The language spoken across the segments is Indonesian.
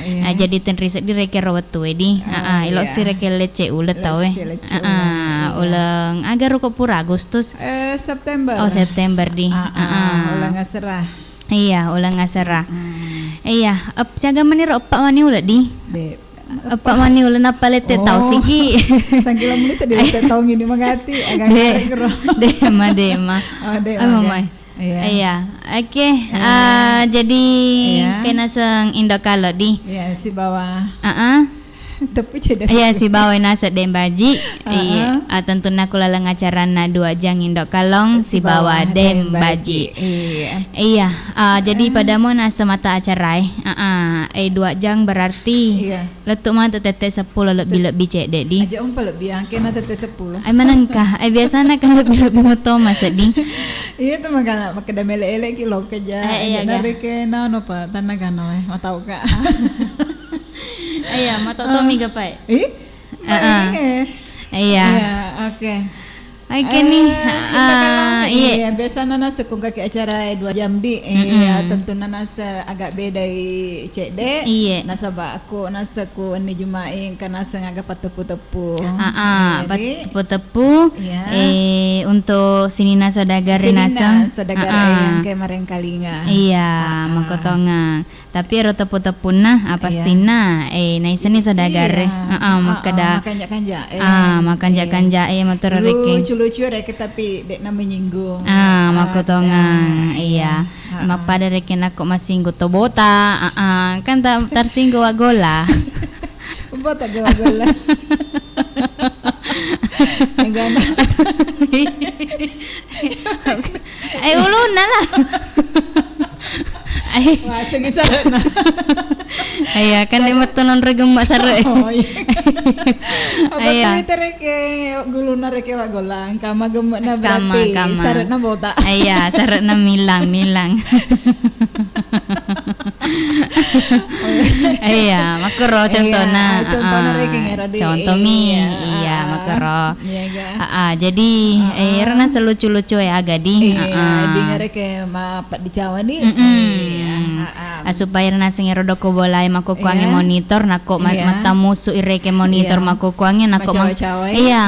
Jadi ten riset di reke rawat tu di. Elok si reke lece ulet tau ulang agar rokok pura Agustus. September. Oh September di. Ulang ngasarah. Iya, ulang ngasarah. Iya, siaga mani opak mani ulat di. Apa mani ulan apa lete tau sigi. Sangkila muni sedih lete tau ngini mangati agak ngarik ro. Dema. Mamai. Iya. Oke. Jadi kena seng indo kalau di. Iya, si bawah. Tapi cedas. Iya, si bawah nasa Dembaji. Iya. Tentu nak lalang acara na 2 jang indo kalong si bawah Dembaji. Iya. Jadi pada mo nasa mata acara 2 jang berarti letuk mah tete 10 lebih cek dek di. Aja umpa lebih angkena tete 10. Ay manangkah. Ay biasanya kan lebih moto masa di. Iya tu makana makada mele-ele kilo keja. Nari ke no pa tanah kano matau ka. Iya, matau Tommy gapai. Iya. Oke. Oke nih. Iya, biasa nana sekung kaki acara 2 jam di. Tentu nana agak beda cede. Iya. Nasa aku nasa ku ni jumain karena sengaga patepu-tepu. Patepu-tepu. Untuk sinina sodagare nasa. Sodagare yang kemarin kalinya. Iya, makotongang. Tapi ro tepu-tepu nah pastina. Naisa ni sodagare. Makada. Makanja-kanja motor reke. Lucu rek tapi dek na menyinggung. Makotongang. Iya. Mapada rek nak masinggo to bota. Kan tersinggo wagola. Bota gola. Enggak. Uluna lah. Wah, sana. Iya, kan dia metunon regem mak sare. Iya. Twitter ke guluna rek wa golang, kama gemek na berarti sare na bota. Iya, sare na milang. Iya, makero contohna. Contohna rek ngeradi. Contoh mi. Iya, makero. Jadi rena selucu-lucu ya agadi. Di ngerek mapat di Jawa nih. Supaya rena sengero ko bolai makukuangi monitor nako mata musuh ireke monitor makukuangi nako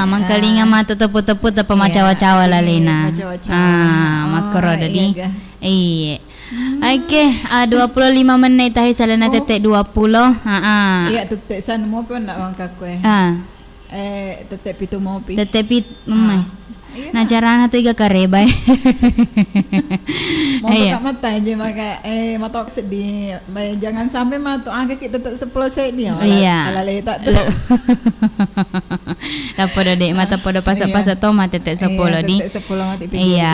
mangkalinga matu tepu-tepu tepu macawa-cawa lalena. Makero dadi. Iya. Oke, 25 menit tahi salana tetek 20. Iya, tetek san mo pun nak wangka kue. Tetek pitu mo pi. Tetek pit nah carana tu iga karebay. Mau buka mata aja maka mata sedih. Jangan sampai mata angka kita tetap 10 set dia. Iya. Ala tak tu. Tak pada dek mata pada pasak-pasak to mata tetap 10 di. Tetap 10 mati pergi. Iya,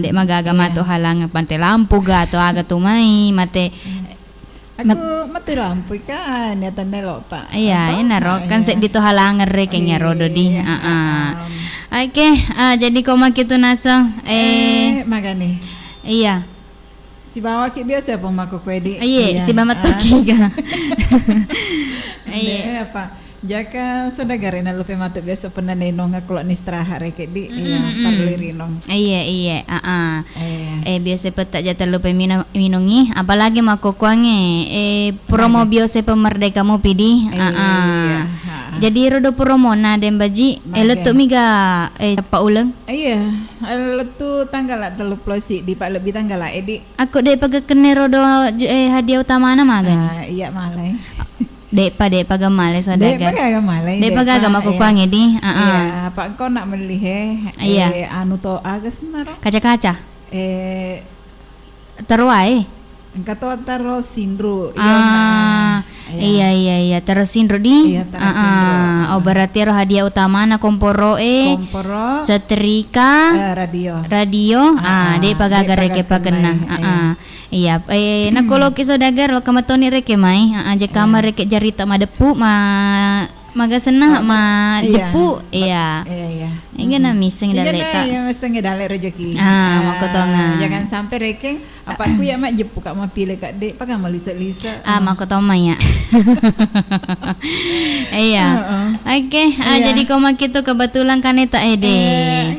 dek magaga mata halang pantai lampu ga atau aga tu mai mate. Aku mati lampu kan ya tanda lota. Iya, naro kan sek dito halangan rek nya rodo di. Oke, jadi koma kitu nasang magani. Iya. Si bawa ki biasa apa maku kwedi. Iya, si mama toki ga. Iya apa? Jaka saudara na lupa mata biasa pernah nenong aku ni istirahat rek di parlirinong. Iya. Biasa petak jata lupa minungi apalagi makukuange promo biasa pemerdeka mo pidi. Jadi rodo promo na Dembaji letuk miga apa ulang? Iya, letu tanggal 30 di pak lebih tanggal edi. Aku dek paga kene rodo hadiah utama na magan. Iya malai. Dek pagamale sadaga. Dek pagamale. Dek pagagama ko kuange di. Iya, pak kau nak beli anu to agas naro. Kaca-kaca. Terwai. Engkau taruh sindro. Iya. Terus sindro di. Iya, terus sindro. Oh berarti roh hadiah utama na komporo setrika. Radio. Dek pagagar reke pagena. Iya, nakolo kiso dagar lo kamatoni reke mai. Aja kamar reke jarita madepu maga senang jepu. Iya. Ingin na miseng daleta. Iya, miseng dalek rezeki. Makotonga. Jangan sampai reke apa aku ya mak jepu kak mau pilih kak dek pakai mau lisa. Makotoma ya. Iya. Oke, jadi koma kitu kebetulan kan eta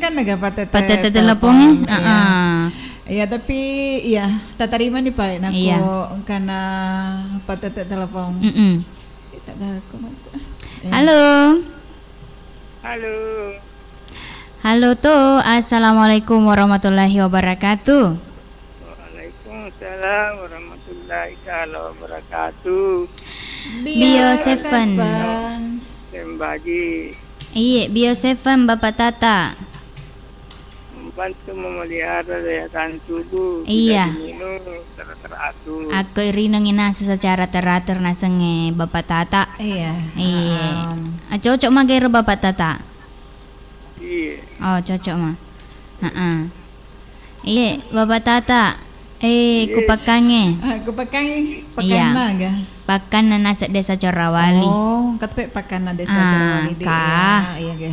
kan naga patete telepongnya. Iya tapi iya tak terima nih Pak nako Iya. karena patete telepon. Kita gak Halo. Halo. Halo tuh. Assalamualaikum warahmatullahi wabarakatuh. Waalaikumsalam warahmatullahi wabarakatuh. Bio Seven. Dembaji Iya, Bio Seven Bapak Tata. membantu memelihara daya tahan tubuh. Iya. Tidak diminum secara teratur. Aku rino nginasa secara teratur nasenge Bapak Tata. Iya. Iya. Cocok mah gero Bapak Tata. Iya. Oh, cocok mah. Heeh. Iya, Bapak Tata. Kupakange. Aku pakai Iya. naga. Pakan nasa desa Corawali. Oh, katpe pakan na desa Ah, Jarawali di. kah. Iya ge.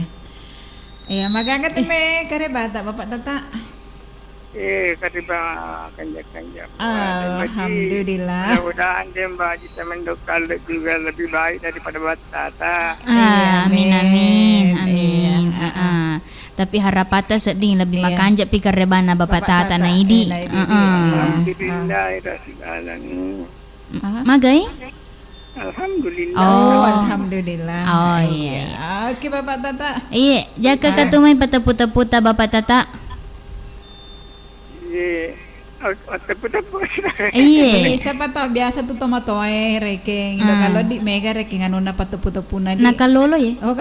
Iya, magagat me kare bata Bapak Tata. Katiba kanjak-kanjak. Alhamdulillah. Mudah-mudahan Dembaji Semendokal juga lebih baik daripada Batata. Amin amin Iya. amin. Tapi harapata sedih lebih Iya. makanjak pikir rebana Bapak Tata na idi. Alhamdulillah Rabbil alamin. Magai? Alhamdulillah. Oh. Alhamdulillah. Oh, iya. Oke Bapak Tata. Iya, jaga katumai pataputa-puta Bapak Tata. Iya. Tepu-tepu. Iya. Siapa tahu biasa tuh tomato reking. Kalau di mega reking anu na patu-puna di. Nakalolo ya? Oh,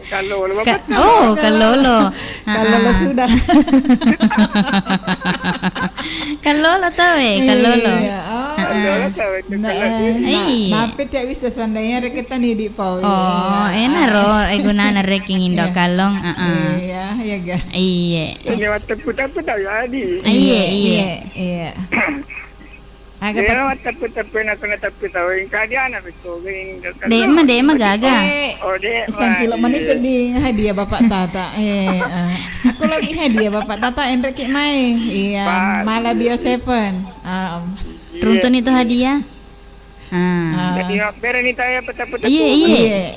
Kalau Kalolo. kalau sudah. Kalolo tau kalolo. Iya. Iya. Napit ya bisa seandainya reketan nih di pau. Oh, enak ro, gunana reking indo kalong. Iya, iya ga. Iya. ini tepu-tepu dah jadi. Iya. Agak Dia tepu-tepu nak kena tepu tahu yang kadian apa tu ini. Dek mah gaga. Oh dia. Isang kilo manis tadi hadiah Bapak Tata. Aku lagi hadiah Bapak Tata Enrique Mai. Iya, malah Bio Seven. Runtun itu hadiah. Jadi beren ni tanya tepu-tepu. Iya,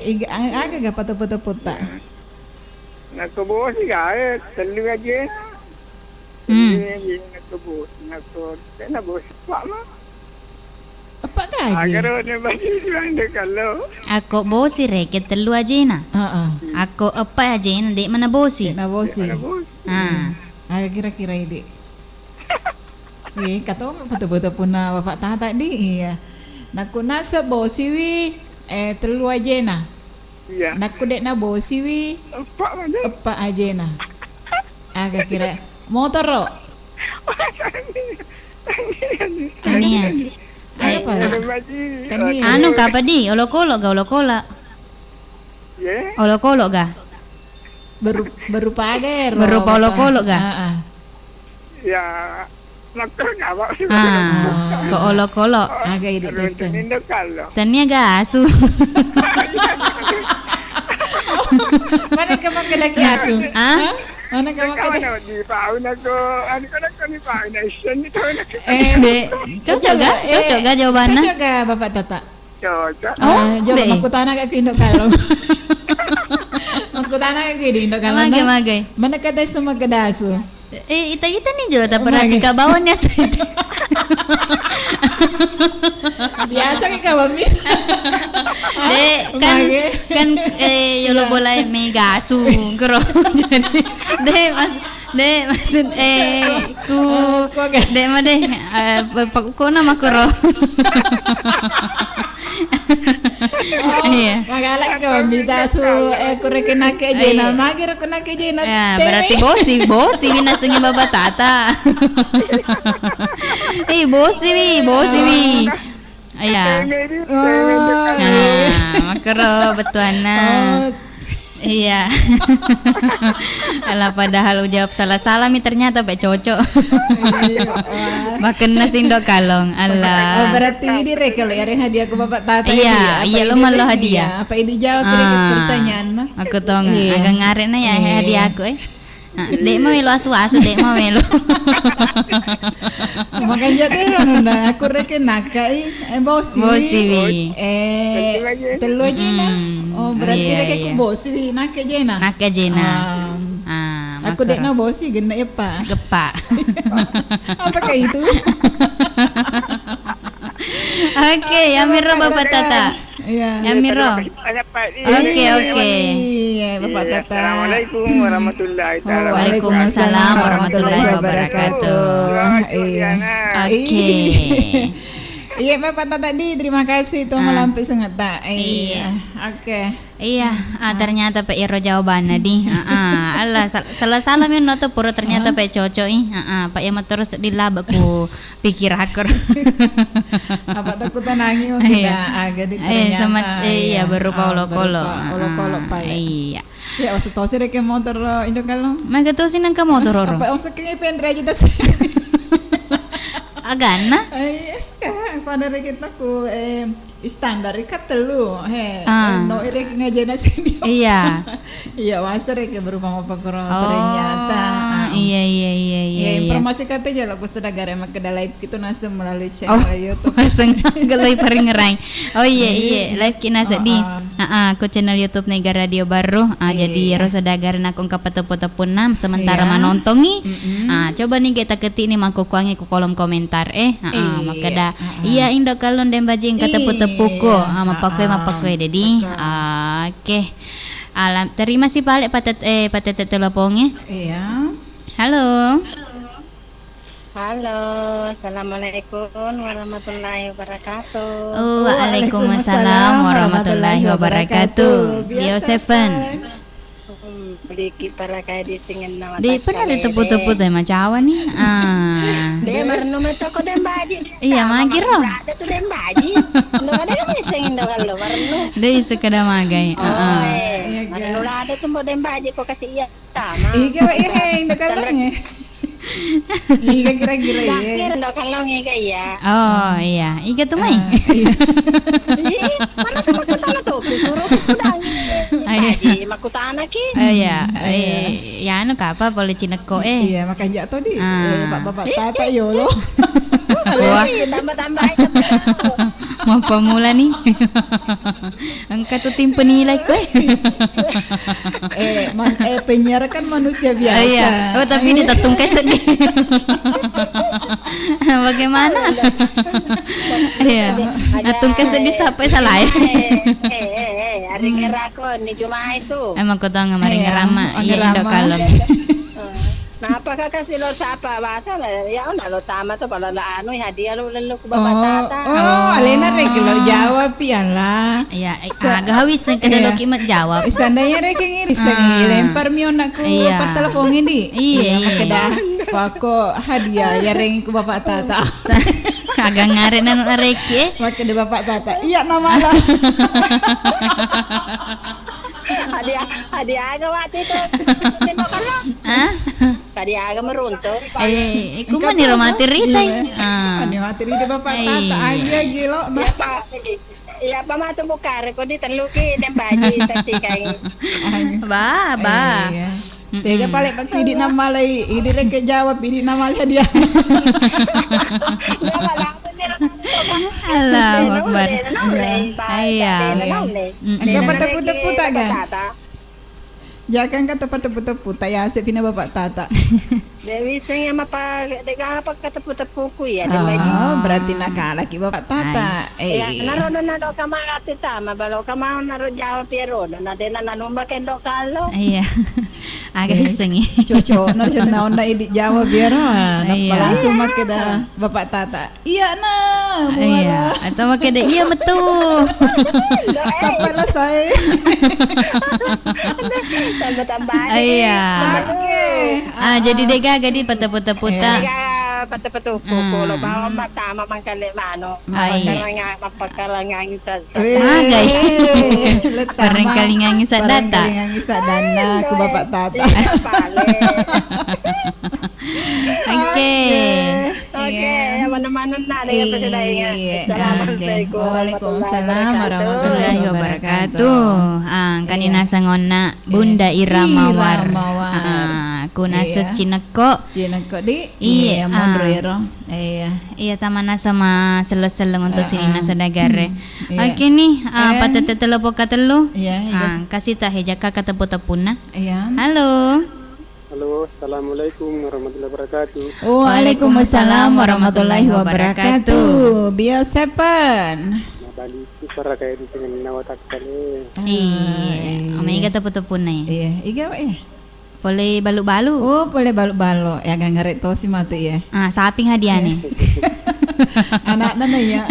agak gak patu-patu-puta. Nak kebos juga, telu aja. Nak kebos, nak bos. Pak mah. Apa gaji? Agar orang bagi orang dek kalau. Aku bosi reket telu aja na. Aku apa aja na dek mana bosi. Na bosi. Bos. Agak kira-kira ide. Wih, kata om patu-patu puna Bapak Tata di. Iya. Naku nasa bosi wi. Telu aja na. Iya. Naku dek na bosi wi. Pak mah dek. Apa aja na. Agak kira motor ro. Tania. Apa na? Tania. Anu kapa di? Olokolo ga olokola. Ya. Olokolo ga? Berupa agar. Berupa olokolo ga? Ya. Nak apa? Ke olokolo. Agak ide testing. Ini dek kalau. Tania ga asu. Mana kamu kena kiasu? Mana kamu Kawan kena? nak di pau nak ko. Anak-anak ni pau nak isan ni tahu nak. Dek, cocok ga? Cocok ga jawabannya? Cocok ga Bapak Tata? Cocok. Jawab deh. aku tanah ke Indo kalau. Aku tanah ke Indo kalau. Magai. Mana kata semua kedasu? Ita nih juga tak pernah di kabawannya suite. Biasa ke kawan mi. Dek kan yolo bola megasu kero. Jadi maksud ku dek mah deh ko nama kero. Iya. Magalak kawan mi dasu kureke nake aja na magir ko nake aja na. Ya, berarti bosi minasengi Bapak Tata. Bosi wi. Iya. Makro betuana. Iya. Alah padahal jawab salah mi ternyata pak cocok. Bahkan nasi indo kalong. Alah. Berarti ini rekel ya hadiah ke Bapak Tata. Iya lo malah hadiah. Apa ini jawab pertanyaan? Aku tong agak ngaret na ya hadiah aku Dek mau melo asu-asu dek mau melo. Makan jadi nuna aku reken nakai bosi wi. Telu aja na. Oh berarti reken ku bosi wi nakai aja na. Nakai aja na. Aku dek na bosi gena ya pa. Gepa. Apakah itu? Oke, Yamiro Bapak Tata. Iya. Yamiro. Oke. Iya, Bapak Tata. Assalamualaikum warahmatullahi wabarakatuh. Waalaikumsalam warahmatullahi wabarakatuh. Iya. Oke. Iya, Bapak Tata terima kasih tuh melampi sangat tak. Iya. Oke. Iya, ternyata Pak Iro jawabannya di. Alah, salah min noto puro ternyata Pak cocok Pak Iro terus dilabakku pikir hakur. Apa takut nangi mah kita agak ternyata. Iya, berupa olo-kolo. Olo-kolo pale. Iya. Ya, usah tahu sih rek motor Indo kalau. Maka tuh sih nang ke motor oro. Apa usah kenge pendra aja tas. Agana? Ska pada kita ku standar ikat telu no irek ngajena sini. Iya. Iya, master ke berupa apa ternyata. Iya. Informasi kata aja lah ku sudah garema ke live gitu nasem melalui channel YouTube. Langsung galai paring ngerang. Oh iya, live kina di aku channel YouTube Nega Radio Baru. Jadi ro sodagaran aku kapatepotepun sementara manontongi. Coba nih kita ketik nih mangku kuangi ku kolom komentar makada iya indo kalon dem bajing kata putepuko mapakoy dedi oke alam terima kasih balik patet teleponnya. Iya. Halo, assalamualaikum warahmatullahi wabarakatuh. Waalaikumsalam warahmatullahi wabarakatuh. Bio Seven. Beli para kayak di singin nama. Di pernah diteput-teput macawan nih. Dia marno metoko dem baji. Iya, magiro. Ada tuh dem baji. Lo ada kan singin do kalau marno. Dia sekadar magai. Marno ada tuh mau dem baji kok kasih iya sama. Iya, indah kalongnya. Iya kira-kira ya. Kira do kalongnya kayak iya. Oh iya, iga tuh mai. Mana tuh makutana tuh suruh kudang. Baji makutana ki. Iya, ya anu kapa boleh cineko Iya, makan jatuh di Bapak Tata yolo. Wah, tambah-tambah mau pemula nih. Angkat tuh tim penilai kue. Penyiar kan manusia biasa. Iya. Oh, tapi ditatung sedih. Bagaimana? Iya. Tatung sedih sampai salah. Hari ngerako nih cuma itu. Emang kau tahu nggak mari ngerama? Iya, indo kalong. Nah, apakah kasih lo siapa bata lah? Ya, lo tama tuh kalau lah anu hadiah lo lalu ke Bapak Tata. Alena rek lo jawab piala. Iya, agak hawis kada lo kimat jawab. Standanya rek yang iris lempar mion aku Bapak telepon ini. Iya, makedah pako hadiah ya reng ku Bapak Tata. Agak ngaret nan rek ye. Makedah Bapak Tata. Iya nama lah. Hadiah agak waktu itu. Hadiah agak meruntuh. Iku mah ni romati rita. Ni mati rita Bapak Tata aja gilo. Ya pa matu bukar ko di tanluki dem baji sakti kay. Ba. Tega paling pak idi nama lay, idi rek jawab idi nama dia. Allahu Akbar. Iya. Angka pateput-teput tak kan? Jangan kata pateput-teput tak ya asep pina Bapak Tata. Dewi sing mapa deka apa kateput-tepuk ya. Berarti nakalaki Bapak Tata. Ya naro kamangati tama balo kamang naro jawab pero na dena nanumba kendo kalo. Iya. Agak sengi. Cocok naro naon na idi jawab biar langsung make dah Bapak Tata. Iya nah. Iya. Atau make dah iya betul. Sampai lah saya. Tambah-tambah. Iya. Oke. Jadi dega gadi pateput-teputa. Pateput lo bawa mata mamangkali mano. Mapakalangang sa. Pareng kalingang sa data. Kalingang sa dana ku Bapak Tata. Oke, mana-mana na dengan pesadainya. Assalamualaikum Waalaikumsalam warahmatullahi wabarakatuh. Kanina sangona Bunda Iramawar. Kuna Cineko di iya mondrero iya tamana sama selesai untuk sini nasa dagare oke nih patete telepon katelu kasih tah jaka kata putapuna halo Halo, assalamualaikum warahmatullahi wabarakatuh. Waalaikumsalam warahmatullahi wabarakatuh. Biasepan. Bali para kayak di dengan nawatak kali. Iya. Omega tepu-tepu nih. Iya, iga Boleh balu-balu. Oh, boleh balok-balok. Ya gak ngaret to si mati ya. Saping hadiah nih. Anak nana ya.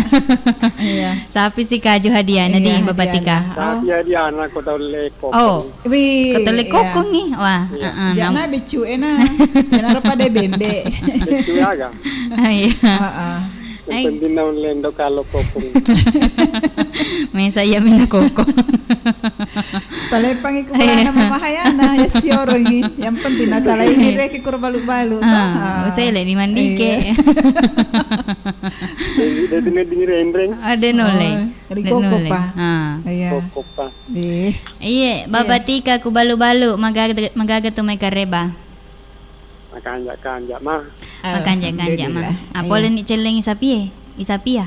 Iya. Sapi si kaju hadiahnya di Bapak Tika. Tapi dia anak kota lekok. Oh. Wih. Ketole kokong nih. Wah, Jangan bicu Jangan pada bembe. Itu agak. Iya. Penting na lendo kalau kokong. Mesa ya mina kokong. Palepang iku na mamahayana ya si orang ini. Yang penting masalah ini rek ikur balu-balu. Saya le di mandi ke. Dia dini rendeng. Ada nolai. Dari koko pa. Iya. Koko pa. Iya, Bapak Tika ku balu-balu magaga tu mereka reba. Makan mah. Makan mah. Boleh ni celeng isapi ya?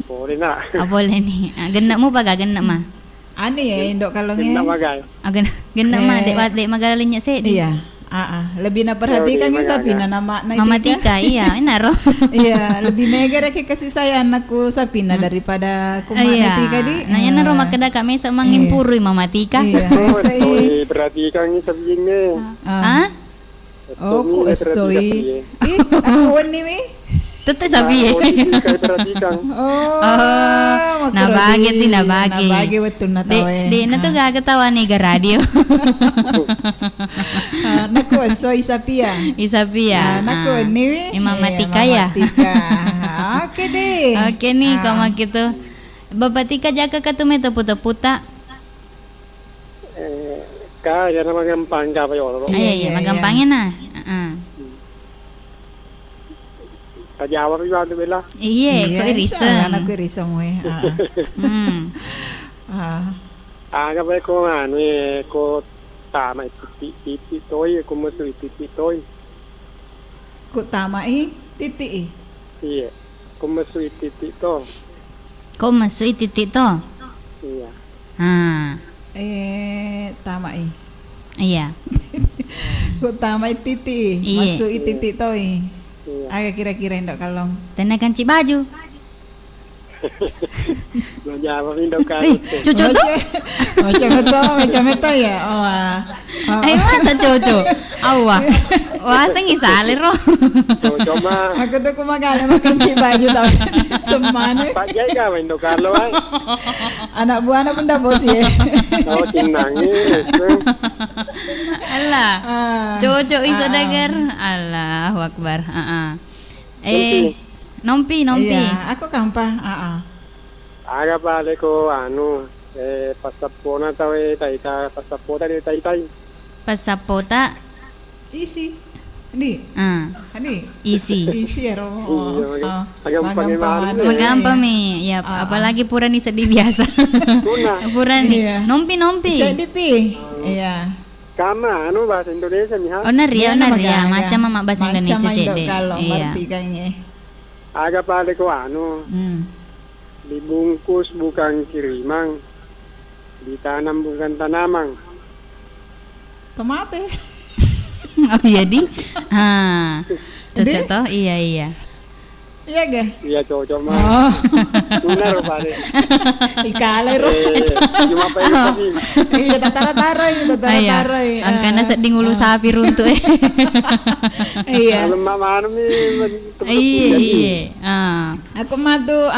Boleh nak. Boleh ni. Genak mu pa genak mah. Ani ya indok kalongnya. Genak magai. Genak mah dek magalinya se. Iya. Lebih na perhatikan yung sapi na nama na Mama Tika, iya, naro. Iya, lebih mega rek kasih sayang aku sapi na daripada ku Mama Tika di. Nanya naro makada kami sa mangimpuri Mama Tika. Iya. Perhatikan ni sapi ni. Oh, ku estoy. Aku wani mi. Tutu sabi. Kay perhatikan. Nabagi. Nabagi betul na tawe. Di na to gagatawa ni ga radio. Naku estoy Isapia. Naku ni mi. Mama Tika ya. Oke deh. Oke nih kama gitu. Bapak Tika jaga ka tume tepu-teputa. Kaya na magampang ka pa yun. Iya, magampangin na. Kajawar juga tu bela. Iya, ko irisa. Anak ko irisa mo eh. Aga ba ko ano ko tama titi toy ko mo titi toy. Ko tama titi. Iya. Ko mo titi to. Ko masui titi to. Iya. Tama Iya. Ko tama titi. Masui titi toy. Agak kira-kira indok kalong. Tenakan ci baju. Menjawab indok kalong. Cucu tu? Macam itu ya. Masa cucu? Wah, sengi salir roh. Cucu mah. Aku tuh kumagala makan ci baju tau. Semana. Pak Jai ka indok kalong. Anak buah anak benda bos ya. Oh, nangis. Allah. Cucu iso dagar. Allahu Akbar. Nompi. Iya, aku kampah. Aga bale ko pasapona tawe taita pasapota di taitai. Pasapota. Isi. Ini. Isi ya roh. Magampang mi. Ya, apalagi pura ni sedih biasa. Pura ni. Nompi. Sedih pi. Iya. Kama bahasa Indonesia ni ha. Naria. Macam mama bahasa Indonesia cede. Iya. Aga pale ko dibungkus bukan kiriman, ditanam bukan tanamang. Tomate. Oh iya di. Cocok toh? Iya. Iya ga? Iya cocok mah. Benar pare. Ikalay ro. Cuma pa tadi. Iya tatara-tara. Angkana seding ulu sapi runtuh. Iya. Lemah mi. Iya. Aku mah tuh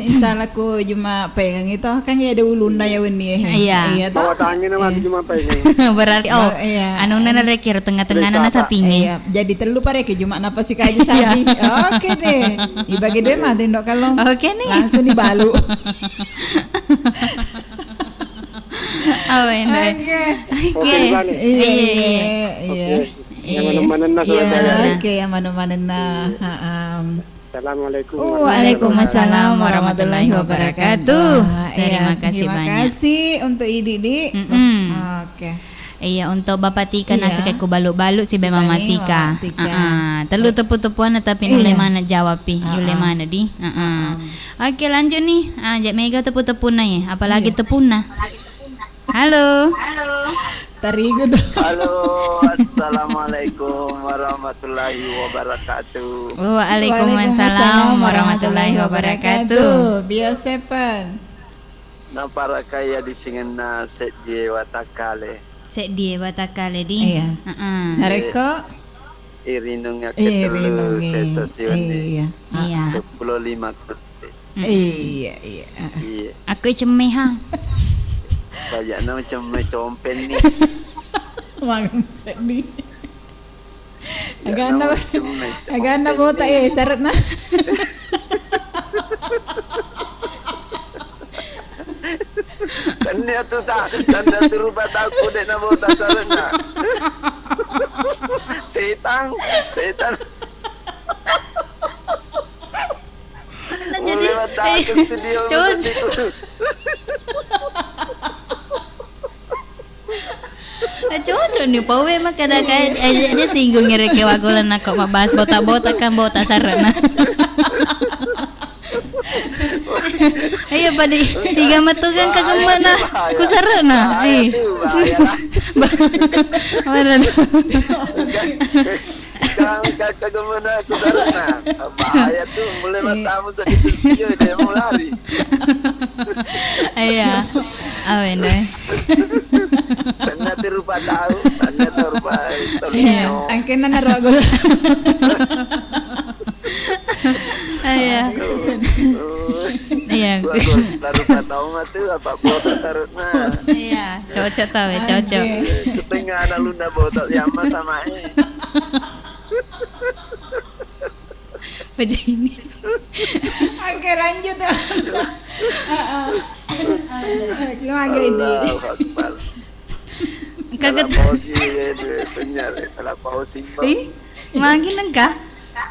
install aku cuma pengen itu kan ya ada ulunda ya weni. Iya. Bawa tangan mah cuma pengen. Berarti anu nana rekir tengah-tengah nana sapinya. Iya. Jadi telu pareke cuma napa sih kaji sapi. Oke deh. Ibagi deh mah tindok kalong. Oke nih. Langsung dibalu. Oke. Iya. Yang mana-mana na yang mana-mana na. Assalamualaikum. Waalaikumsalam warahmatullahi wabarakatuh. Terima kasih banyak. Terima kasih untuk Idi. Oke. Iya, untuk Bapak Tika nasi kayak balu-balu si Mama Tika. Telu tepu-tepuan tapi oleh mana jawab oleh mana di. Oke, lanjut nih. Jak Mega tepu-tepuna ya, apalagi tepuna. Halo. Tarigo tuh. Halo. Assalamualaikum warahmatullahi wabarakatuh. Waalaikumsalam warahmatullahi wabarakatuh. Biosepan. Na para kaya di singena sedye watakale. Sedye watakale di. Iya. Nareko Irinungnya ketelu sesasione. Iya. 10.5 kote. Iya. Iya. Aku cemeha. Kayaknya macam compen nih. Magang sedih. Agana bota syarat na. Tanda tu rupa aku dek na bota sarana. Setan. Jadi ke studio. Cocok nih pawe mah kadang-kadang aja singgung ngereke wagolan aku mabahas bota-bota kan bota sarana. Ayo pada tiga metu kan kagak mana ku sarana. Mana kagak mana aku sarana. Bahaya tuh mulai matamu sedikit studio dia mau lari. Iya. Awen deh. Tanda rupa tahu, tanda rupa tolino. Angkena narogol. Iya. Iya. Rupa tahu mah tuh apa bota sarutna. Iya, cocok tahu ya, cocok. Ketengah ada luna bota sama Begini. Oke lanjut. Gimana ini? Salah pausi benar, salah pausi. Makin enggak?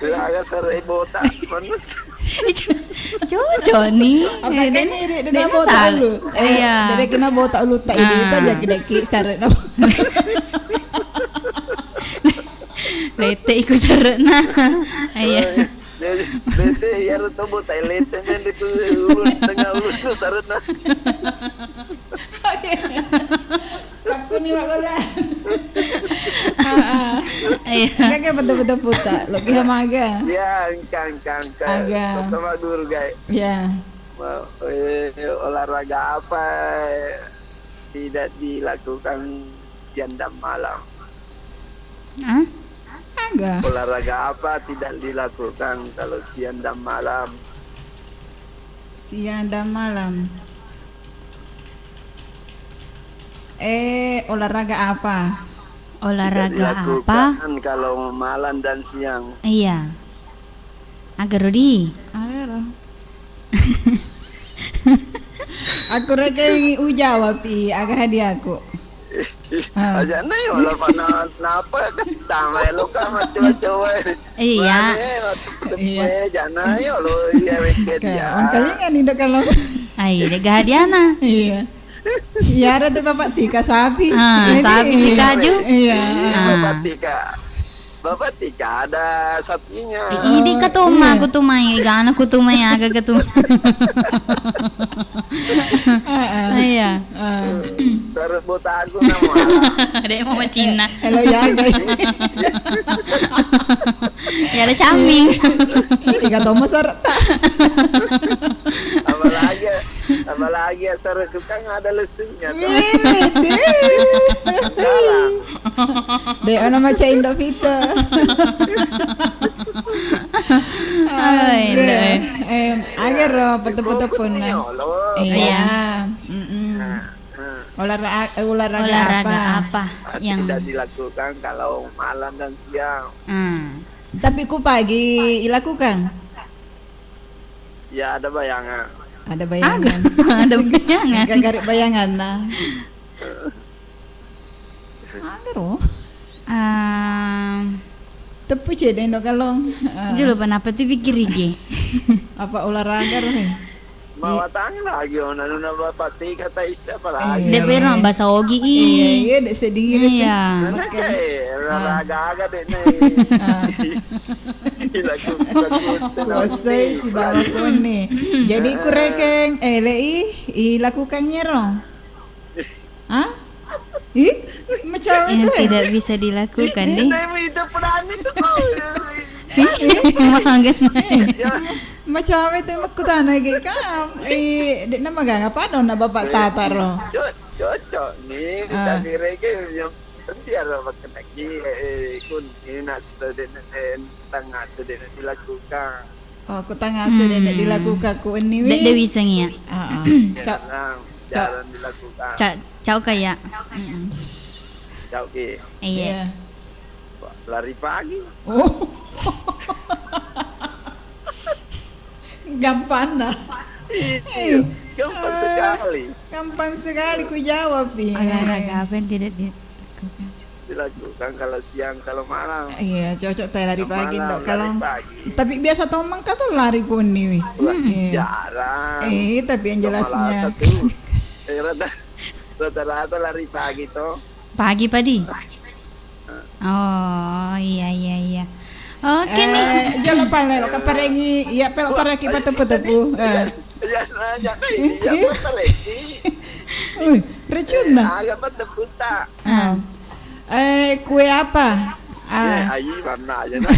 Agak serai bota, manus. Cocok nih. Apakah ini dengan bota lu? Iya. Dari kena bota lu tak ini itu aja kena syarat na. Lete ikut syarat na. Iya. Lete ya ruto bota lete men itu tengah ulun syarat na. Aku ni wagolan. Iya. Kakak betul-betul putar. Lagi hamaga. Ya, kang. Aga. Sama guru guys. Ya. Olahraga apa tidak dilakukan siang dan malam? Hah? Aga. Olahraga apa tidak dilakukan kalau siang dan malam? Siang dan malam. Olahraga apa? Olahraga apa? Kalau malam dan siang. Iya. Agar Rudi. Agar. Aku reka ingin ujawab agak hadiah aku. Aja nih olah pana napa kasih tama lo kama coba-coba. Iya. Iya. Jana yo lo iya wicked ya. Angkalingan ini kalau. Ayo deh hadiana. Iya. Iya ada tuh Bapak Tika sapi. Sapi si kaju. Iya. Bapak Tika ada sapinya. Ini ketuma aku tumai, gana aku tumai agak ketuma. Iya. Sarut bota aku nama. Ada mau Cina. Hello ya guys. Ya ada cambing. Tika tomo sarut. Apalagi sarut itu kan ada lesungnya. Dek ana macam Indovita. Agar betul-betul pun. Iya. Olahraga apa yang tidak dilakukan kalau malam dan siang? Tapi ku pagi dilakukan. Ya ada bayangan. Ada bayangan. Ada bayangan. Gagarip bayangan nah. Agaro. Tepu cede no kalong. Julu panapa ti pikir iki. Apa olahraga roh? Bawa tangan lagi ona nuna bapak ti kata isa apa lagi. Dep orang bahasa ogi i. Iya, dek sedih sih. Iya. Olahraga aga dek nih. Kosoi si bawa pun nih. Jadi kurekeng lei lakukannya roh. Hah? Ih, macam Yang itu tidak bisa dilakukan deh. Ini itu berani tuh. Makan. Macam itu aku tanah kam. Dek nama gak apa dong na bapak tata ro. Cocok nih kita kira yang penting ada makan lagi kun ini nak sedena tengah sedena dilakukan. Oh, aku tengah sedena dilakukan ku ini. Dek Dewi Sengia. Jarang dilakukan. Cau kayak. Jauh ke Iya. lari pagi. Oh. Gampang nah. Gampang sekali Gampang sekali ku jawab nih. Olahraga apa yang tidak dilakukan? dilakukan kalau siang kalau malam. Iya, cocok teh lari pagi Malam, dok. Kalau lari pagi. tapi biasa tomang kata lari kuni. Jarang. Tapi yang jelasnya. Rata-rata lari pagi toh. Pagi padi. Oh iya. Oke nih. Jangan paling lo kaparengi ya pel paraki patu-patu. Ya ini ya betul lagi. Recuna. Agak betul tak. Kue apa? Ayi mana aja nah.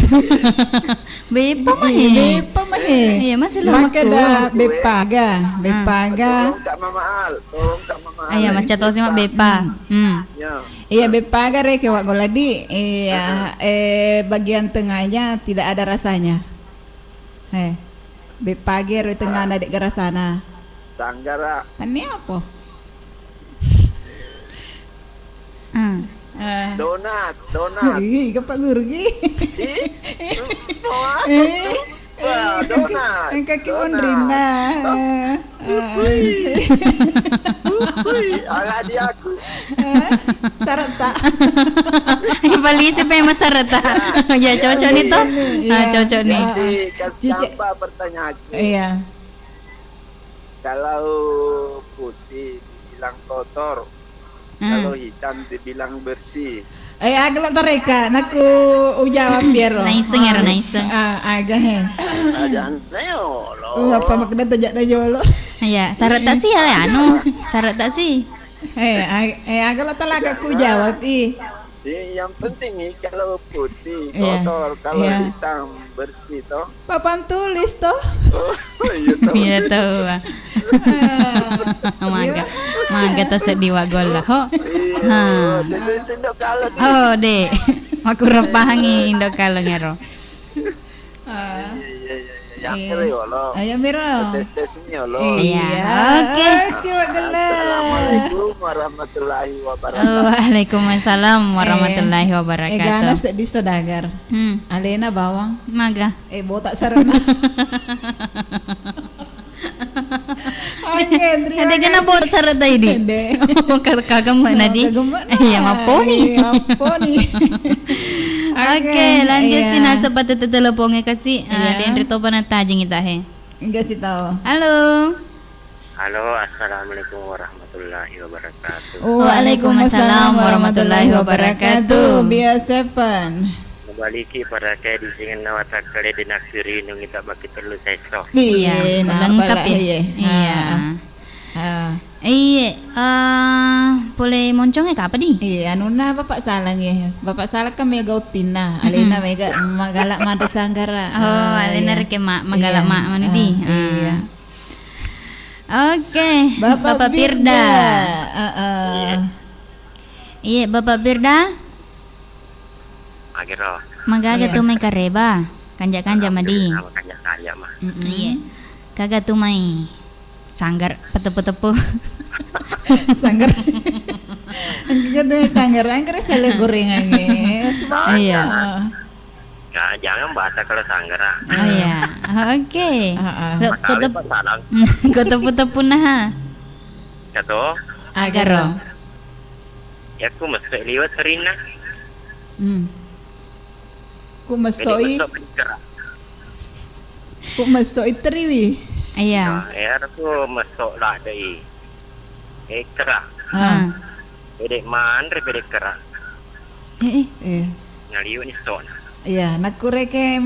Bepa mah. Bepa mah. Iya masih lama Maka dah bepaga. Tolong Kak Mama Al. Iya macam tu sih mak bepa. Ya. Iya bepaga rek wak goladi. Iya bagian tengahnya tidak ada rasanya. Bepaga di tengah ada dek rasana. Sanggara. Tani apa? Donat. Ih, kapak guru gi. Wah, donat. Kaki ondrina. Ala dia aku. Syarat tak? Bali siapa yang masarat tak? Ya cocok nih toh. Cocok nih. Kasih apa pertanyaan aku. Iya. Kalau putih dibilang kotor, kalau hitam dibilang bersih. Agak tereka, naku ujawab biar lo. Naiseng ya naiseng. Agak he. Jangan lo. Apa makna tu jak jolo? Iya, syarat tak sih ya anu. Syarat tak sih. Agak lah talaga ku jawab Yang penting nih kalau putih kotor, kalau hitam bersih toh. Papan tulis toh. Iya tahu. Mangga tak sedih wagol lah. Oh deh, aku repahangi indok kalau ngero. Yang kere lo. Ayo miro. Tes-tesnya lo. Iya. Oke. Assalamualaikum warahmatullahi wabarakatuh. Waalaikumsalam warahmatullahi wabarakatuh. Ganas tak di stodagar. Alena bawang. Maga. Botak sarana. Ada kena buat syarat tadi. Kagak mana di? Iya maponi. Oke, lanjut sih nasa pati teleponnya kasih. Dan rito pa na tajing ita he. Enggak sih tahu. Halo. Halo, assalamualaikum warahmatullahi wabarakatuh. Waalaikumsalam warahmatullahi wabarakatuh. Biasa pan. Baliki para kaya di singen nawata kale di naksiri nung kita bakit perlu seso. Iya, lengkap ya. Iya. Iya, boleh moncongnya kapan di? Iya, anu na bapak salang ya. Bapak salang kan mega utina, alena mega magalak manda sanggara. Oh, alena reke magalak mak mana di? Iya. Oke, Bapak Firda. Iya, Bapak Firda. Agero. Magaga tu may kareba. Kanja-kanja madi. Kanja-kanja mah. Iya. Kaga tu may sanggar petepu-tepu. Sanggar. Ang sanggar ang keres tele gorengan Iya. Ya, jangan bahasa kalau sanggara. Oh iya. Oke. Ketepu-tepu nah. Kato. Agaro. Ya aku mesti liwat serina. Kumasoi triwi. Iya. Ya aku masuk lah dari kera. Bedek man, bedek kera. Ngaliu ni stone. Iya, nakureke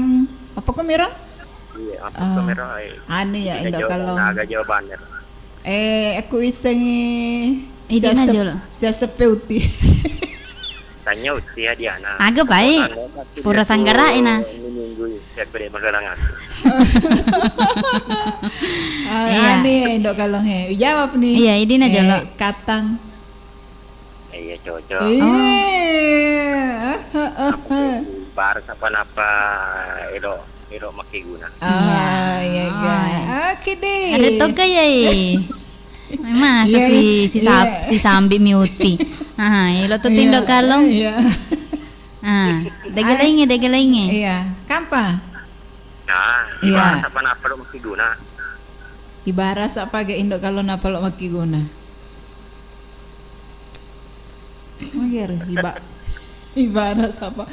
apa ko miro? Iya, apa ko miro? Ani ya indo kalau. Naga jawabannya. Aku isengi Ini aja lo. Sia sepeuti. Tanya usia dia anak. Agak baik. Pura sanggara ina. Minggu siap beri makanan. Iya. Aneh Ndok Kalong he. Jawab nih. Iya, ini aja lo. Katang. Iya cocok. Bar apa ero maki guna. Iya kan. Oke deh. Ada toga ya. Masa Iya, si Sambi miuti. Lo tuh Ndok Kalong. Iya. Dege lainnya. Iya. Kampa? Nah, Iya. bar apa lo maki guna. Ibarat apa ge Ndok Kalong napa lo maki guna. Mager ibarat apa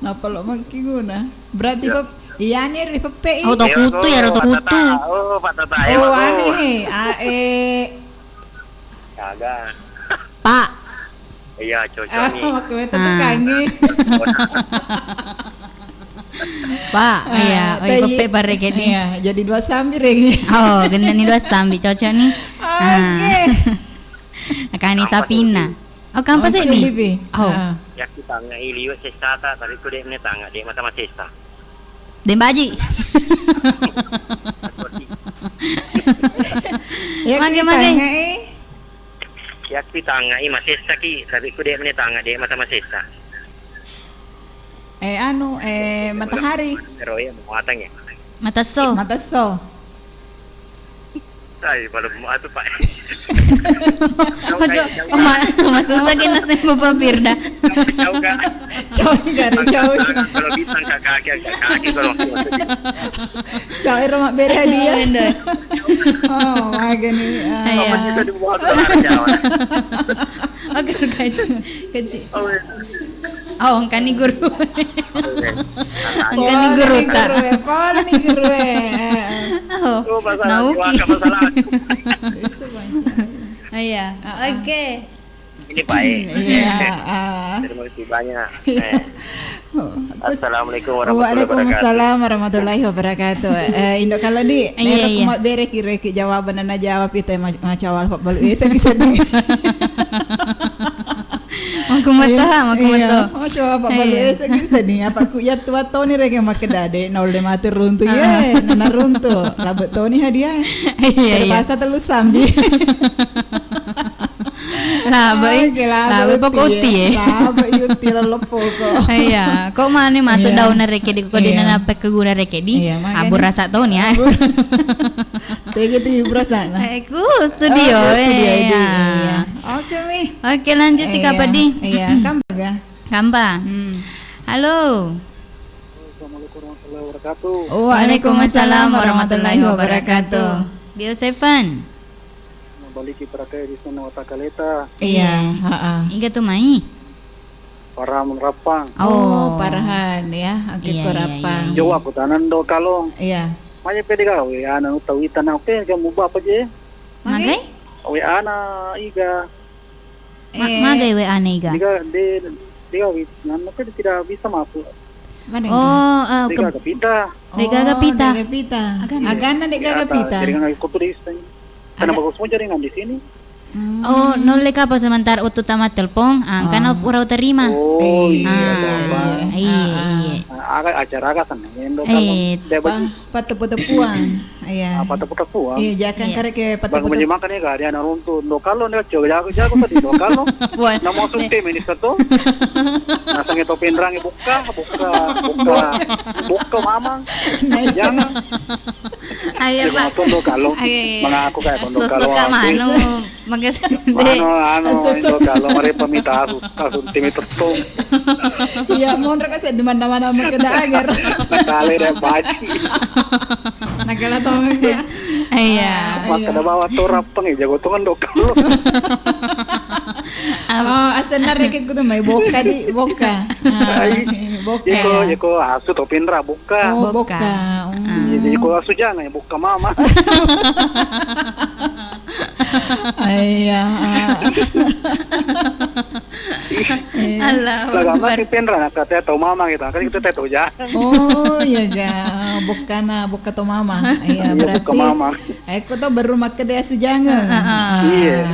napa lo maki guna. Berarti iya nih ri pepe. Oh, kutu ya, roto kutu. Oh, Pak Tata. Oh, aneh. Kagak. Pak. Iya, cocok nih. Waktu itu tuh kange. Pak, iya, pepe pare kedi. Iya, jadi 2 sambil ini. Oh, genda nih 2 sambi cocok nih. Oke. Akani sapina. Oh, kampa sih nih. Oh, Ya kita ngailiwa sesata tadi ku dek menetanga dek mata sesta. Dembaji. Ya Mage. kita Ya kita ngai masesta ki tadi ku dek menetanga dek mata sesta. matahari. Pero ya muatang ya. Mataso. Mata so. Ay, kalau mau atuh Pak. Masusah kita sa mapapirda. Jauh ka. Coy gari coy. Kalau bisa kaki kalau Coy rumah beda dia. Oh, magani. Iya. kita dibuat Jawa. Oke, kecil. Oh, ang kani guru. Ang kani guru ta. Kon ni guru. Oh, nauki. Masalah. Iya. Oke. Ini baik. Iya. Terima kasih banyak. Assalamualaikum warahmatullahi wabarakatuh. Waalaikumsalam warahmatullahi wabarakatuh. Indo kalau di Iya, iya. kuma bere kira jawaban na jawab itu macawal balu isa kisah. Makumato. Oh coba Pak Balu esa kisah nih apa ku ya tua Tony rek makedade nol de mati runtu ye nana runtu labet Tony hadiah. Iya. Terpaksa telu sambi. Labe pok uti Labe yuti lepo kok. Iya, kok mana matu Iya. daun reke di kok di nana pek keguna reke di. Iya, makanya. Abur rasa tahun ya. Kayak gitu ibros sana. Aku studio. Iya. Iya. Oke Mi. Oke, lanjut si Kak Padi. Iya, kambaga. Kampa. Halo. Assalamualaikum warahmatullahi wabarakatuh. Waalaikumsalam warahmatullahi wabarakatuh. Bio Seven. Balik kita di sana Watakaleta. Iya, heeh. Ingat tuh mai. Para menrapang. Oh, parahan ya, oke Iya, korapang. iya, Jawa ko tanan do kalong. Iya. Maya pwede ka we ana tawitan na okay kamu ba pa je? Magay? We ana iga Magay we aneh ga. diga we nan pwede tidak bisa masuk. Mana Oh, Diga kapita. Dek gagapita. Gagapita. Agana. Agana dek gagapita. Jadi kan aku tulis karena bagus mo jaringan di sini. Oh, nole ka pa sementar utu tamat telepon, kan urau terima. Oh iya. Iya. Aga acara aga sana endo Eh, kalau dia bagi Patepu-tepuan. Iya. apa tepuk puang. Iya, jangan Iya. karek ke Bago patepu. makan ya gak ada anak runtuh. Do kalau nih jago tadi do kalau. Buat. Namo sunte minister to. Nasang ito pinrang buka mamang. Jangan. Ayo Di Pak. mga tondo kalong. Ay, Mga ako kaya tondo kalong. Susuka mano magasinde. Indo kalong mari pamita sentimeter to. Iya, mohon kasi di mana-mana magkadaagar. Nakali rin baji. Nagalatongan ko. Iya. Maka na bawa to rapang jago to kan do kalong. Oh, asa narikit ko to may boka di boka. Boka. Iko asu to pinra buka. Oh, Boka. boka. Iko asu jangan buka mama. Iya. Allah. Lagama si pinra nakataya to mama kita. Kan kita tayo jangan. Oh, iya ga. Boka to mama. Iya, berarti. Buka mama. Aku tuh baru makan dia sujanga. Iya.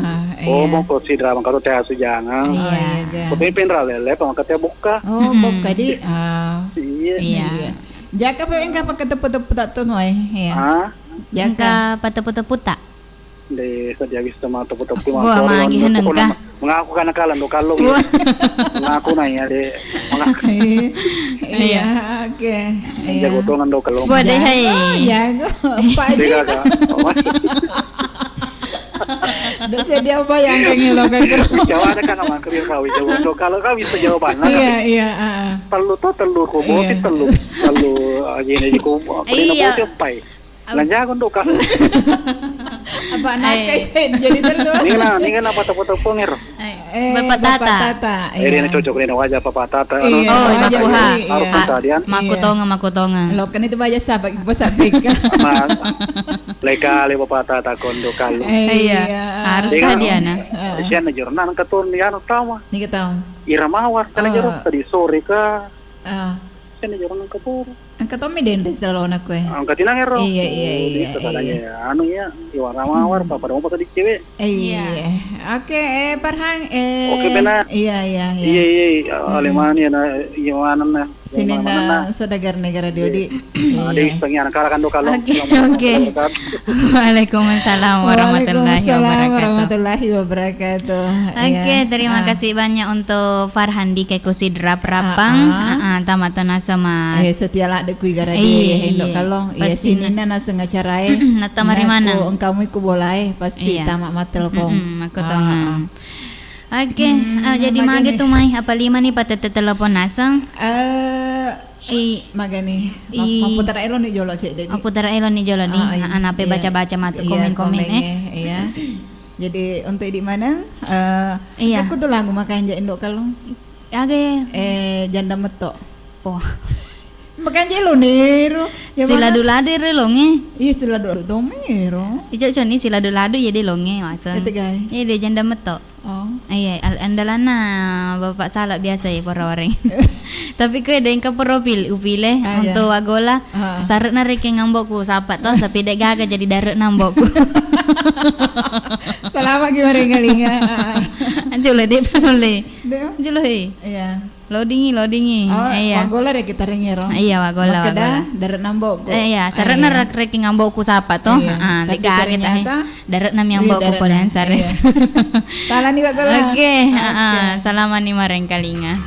Oh, mau consider mang karo teh sujangan. Iya. Iya. Pemimpin ralele pangkat teh buka. Oh, buka di. Iya. Iya. Jaka pa engka pa ketepu-tepu tak tuh ngoy. Iya. Ah, Engka Jaka. patepu-tepu tak. de sadia gis sama tepu-tepu Wah, magi heneng kah? Mengaku kana kalan do kalong. Mengaku na ya de. Mengaku Iya, oke. Iya. jago tongan do kalong. Buat deh hei. Jago. Pak De Ji. gaga. Udah sedia bayang kayak ngelokan Jawa ada kan mang keur kawi jawa do kalau ka bisa jawaban. Iya, iya, Telur to telur ko Iya. boti telur. Telur aja ko. Iya. Boti pai. Lanjagon do ka. Apa anak sen jadi terus. Ni kan apa foto ponger. Bapak Tata. Ini cocok ni wajah Bapak Tata. Iya, Oh, wajah, makuha. iya. Harus tadian. Makutonga. Lo kan itu baca sahabat bahasa Afrika. Mas. Lekale Bapak Tata kondo kalo. Iya. Haruskah dia na? Sian na jurnan katon ni anu tama. Nih kita tahu. Iramawar kana jero tadi sore ka. Ah, Sian na jurnan kapur. angkat Tommy Dendes dalam anak gue. Angkat tinang ero. Iya. Anu ya, Iramawar Bapak mau tadi cewek. Iya. Oke, Farhan. Oke, benar. Iya. Iya, alemania na iwanan na. Sini na saudagar negara Diodi. Ada setengah anak kalakan do kalau. Oke. Waalaikumsalam warahmatullahi wabarakatuh. warahmatullahi wabarakatuh. Oke, terima kasih banyak untuk Farhan di Kekusi Drap Rapang. Tamatona sama. Setia lah dekui gara Iya, dia Hendo iya. kalong. Iya Pastinya. sini na setengah carae. Nata mari mana? Engkau iku boleh pasti Iya. tamak mata telepon. Aku tahu. Oke, jadi mage tuh mai apa 5 nih pada telepon nasang. Magani. I- Maputar elo nih jolo cek dedi. Aku tera elon nih jolo nih. Anape Iya. baca-baca matu Iya, komen-komen Iya. Jadi untuk di mana? Iya. Aku tuh lagu makan Indo kalong. Age. Janda metok. Oh. Makan jelo nero. Ya Sila dulade re longe. Iya sila dulu tuh nero. Ijo choni sila dulado ya de longe maksud. Itu guys. Ya de janda meto. Oh. Iya, andalana bapak salak biasa ya para orang. Tapi kau ada yang ke profil upile Ah, iya. untuk wagola. Saret na reke ngambokku sapat toh tapi dek gaga jadi daret nambokku. Selama gimana ngalinya? Anjule dek panole. Deo. Anjule he. Iya. Loadingi. Oh, Iya. wagola deh kita rengero. Iya wagola. Makeda darat nambok. Iya, saret na reke ngambokku sapat toh. Iya. Dek Tapi gaga ternyata, daret na iya, ngambokku daret polan na. sares. Iya. Tala nih wagola. Oke, salaman ni mareng kalinga.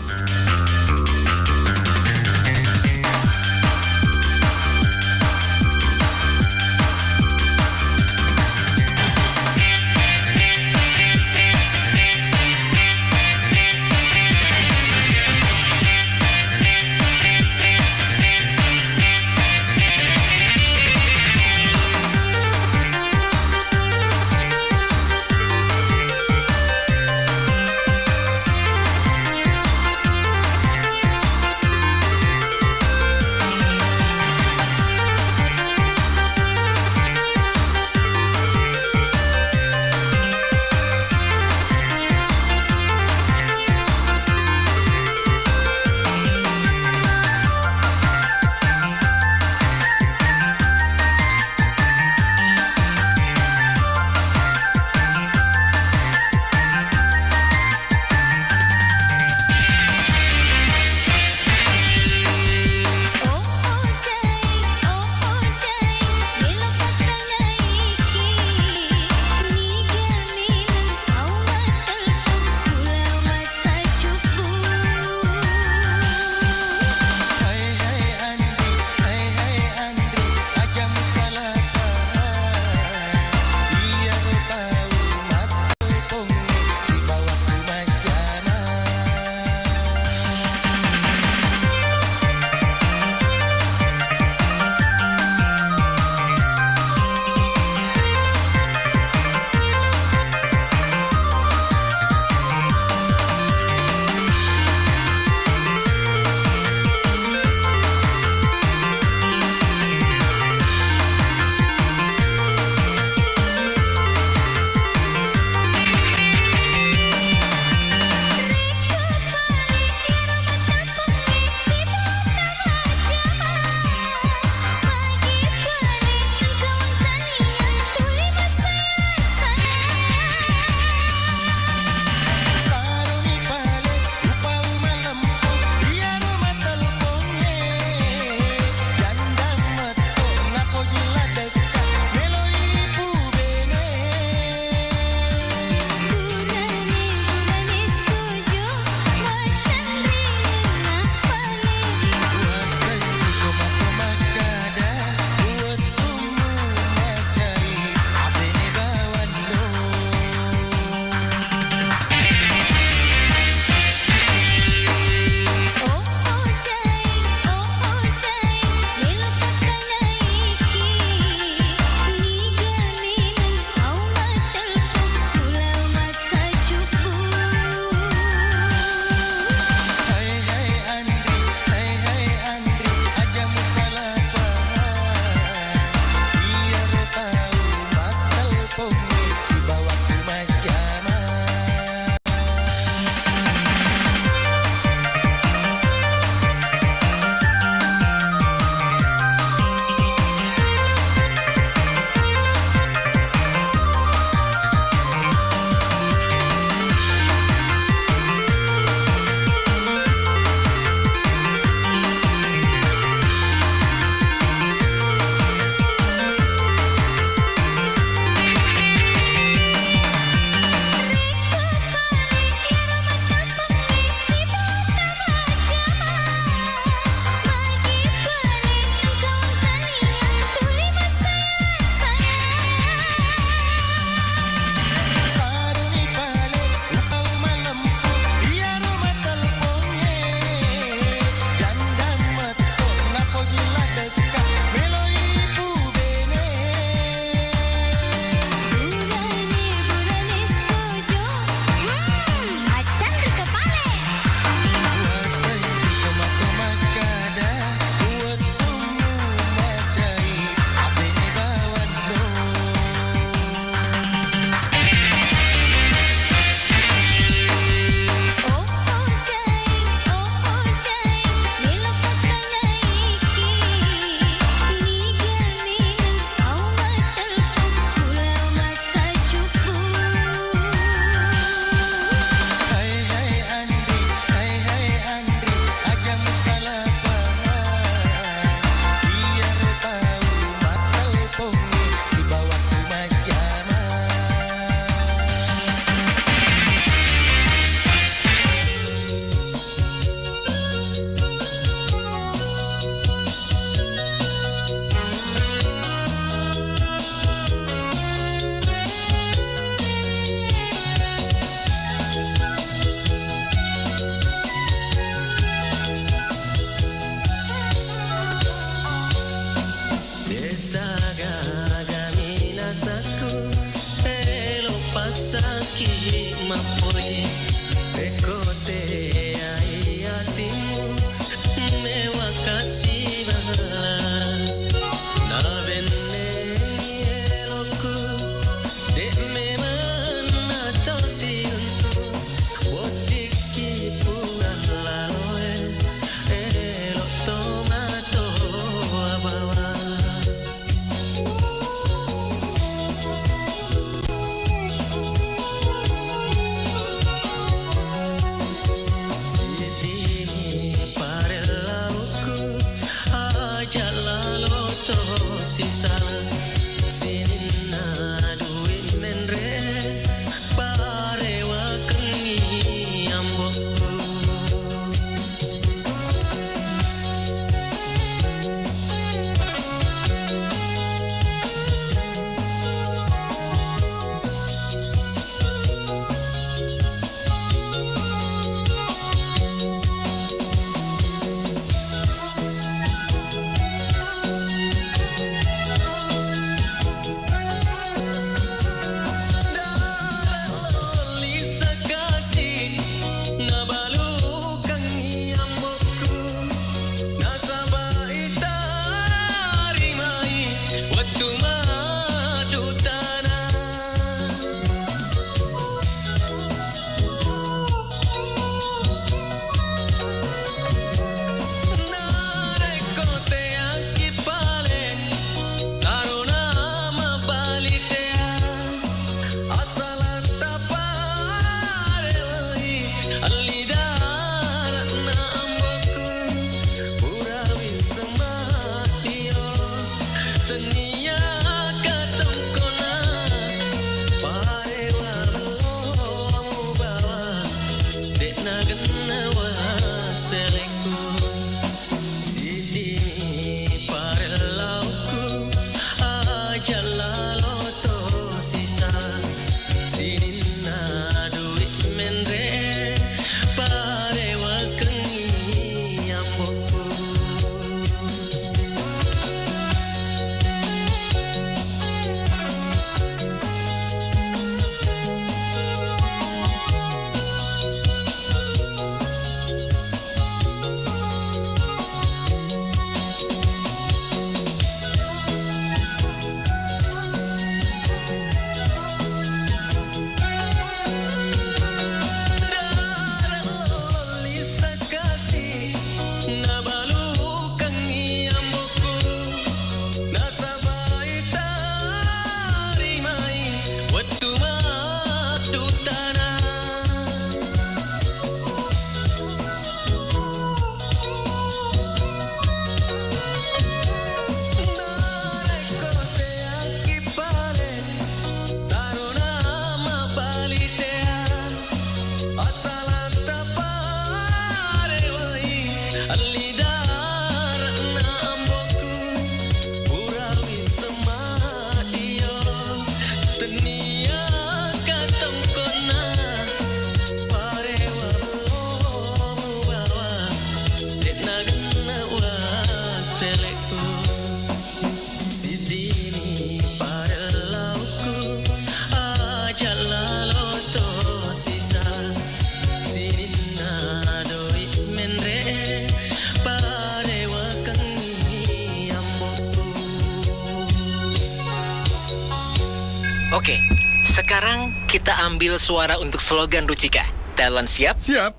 Oke, sekarang kita ambil suara untuk slogan Rucika. Talent siap? Siap.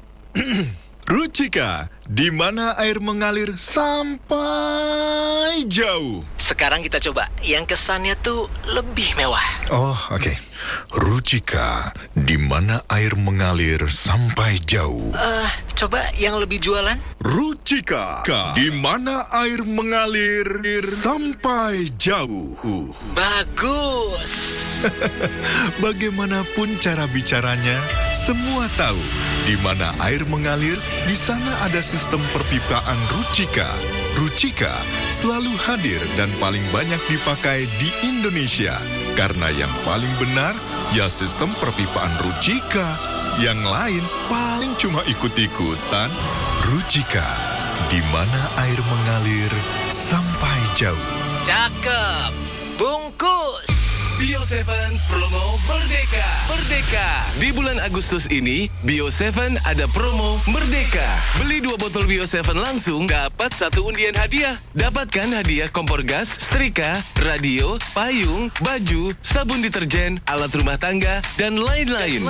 Rucika, di mana air mengalir sampai jauh. Sekarang kita coba yang kesannya tuh lebih mewah. Oh, oke. Rucika, di mana air mengalir sampai jauh. Coba yang lebih jualan. Rucika, di mana air mengalir sampai jauh. Bagus. Bagaimanapun cara bicaranya, semua tahu di mana air mengalir, di sana ada sistem perpipaan Rucika. Rucika selalu hadir dan paling banyak dipakai di Indonesia. Karena yang paling benar, ya sistem perpipaan Rucika. Yang lain paling cuma ikut-ikutan. Rucika, di mana air mengalir sampai jauh. Cakep. Bungkus. Bio7 promo Merdeka. Merdeka. Di bulan Agustus ini, Bio7 ada promo Merdeka. Beli 2 botol Bio7 langsung, dapat 1 undian hadiah. Dapatkan hadiah kompor gas, setrika, radio, payung, baju, sabun deterjen, alat rumah tangga, dan lain-lain.